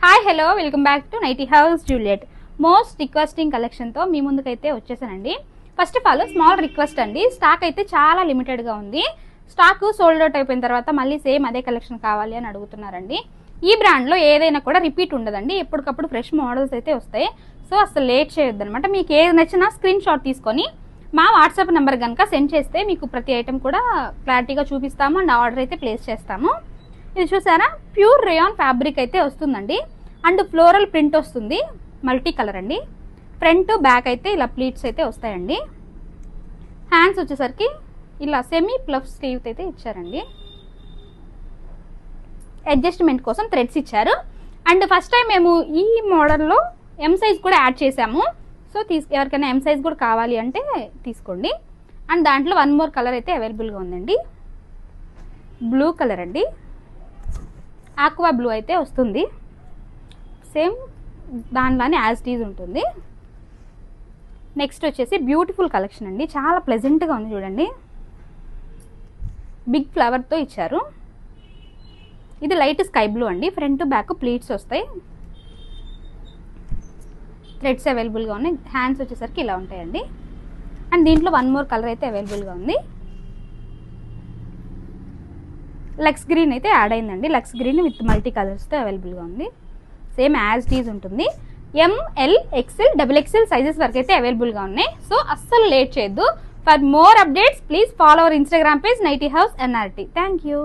Hi hello welcome back to nighty house Juliet. Most requesting కలెక్షన్తో మీ ముందుకైతే వచ్చేసానండి. First of all small request అండి, స్టాక్ అయితే చాలా లిమిటెడ్గా ఉంది. స్టాక్ సోల్డ్ అవుట్ అయిపోయిన తర్వాత మళ్ళీ సేమ్ అదే కలెక్షన్ కావాలి అని అడుగుతున్నారండి. ఈ బ్రాండ్లో ఏదైనా కూడా రిపీట్ ఉండదండి, ఎప్పటికప్పుడు ఫ్రెష్ మోడల్స్ అయితే వస్తాయి. సో అసలు లేట్ చేయొద్దు అనమాట. మీకు ఏది నచ్చినా స్క్రీన్ షాట్ తీసుకొని మా వాట్సాప్ నెంబర్ కనుక సెండ్ చేస్తే మీకు ప్రతి ఐటెం కూడా క్లారిటీగా చూపిస్తాము అండ్ ఆర్డర్ అయితే ప్లేస్ చేస్తాము. ఇది చూసారా, ప్యూర్ రేయాన్ ఫ్యాబ్రిక్ అయితే వస్తుందండి అండ్ ఫ్లోరల్ ప్రింట్ వస్తుంది, మల్టీ కలర్ అండి. ఫ్రంట్ బ్యాక్ అయితే ఇలా ప్లీట్స్ అయితే వస్తాయండి. హ్యాండ్స్ వచ్చేసరికి ఇలా సెమీ ప్లఫ్ స్లీవ్ అయితే ఇచ్చారండి. అడ్జస్ట్మెంట్ కోసం థ్రెడ్స్ ఇచ్చారు. అండ్ ఫస్ట్ టైం మేము ఈ మోడల్లో ఎం సైజ్ కూడా యాడ్ చేసాము. సో ఎవరికైనా ఎం సైజ్ కూడా కావాలి అంటే తీసుకోండి. అండ్ దాంట్లో వన్ మోర్ కలర్ అయితే అవైలబుల్గా ఉందండి, బ్లూ కలర్ అండి. ఆక్వా బ్లూ అయితే వస్తుంది, సేమ్ దానిలానే యాజ్ ఇట్ ఈజ్ ఉంటుంది. నెక్స్ట్ వచ్చేసి బ్యూటిఫుల్ కలెక్షన్ అండి, చాలా ప్లెజెంట్గా ఉంది చూడండి. బిగ్ ఫ్లవర్తో ఇచ్చారు. ఇది లైట్ స్కై బ్లూ అండి. ఫ్రంట్ బ్యాక్ ప్లీట్స్ వస్తాయి, థ్రెడ్స్ అవైలబుల్గా ఉన్నాయి. హ్యాండ్స్ వచ్చేసరికి ఇలా ఉంటాయండి. అండ్ దీంట్లో వన్ మోర్ కలర్ అయితే అవైలబుల్గా ఉంది. లక్స్ గ్రీన్ అయితే యాడ్ అయిందండి. లక్స్ గ్రీన్ విత్ మల్టీ కలర్స్తో అవైలబుల్గా ఉంది. సేమ్ యాజ్ ఇట్ ఈజ్ ఉంటుంది. M L XL double XL sizes వరకు అయితే అవైలబుల్గా ఉన్నాయి. సో అస్సలు లేట్ చేయొద్దు. For more updates please follow our Instagram page nighty house NRT. Thank you.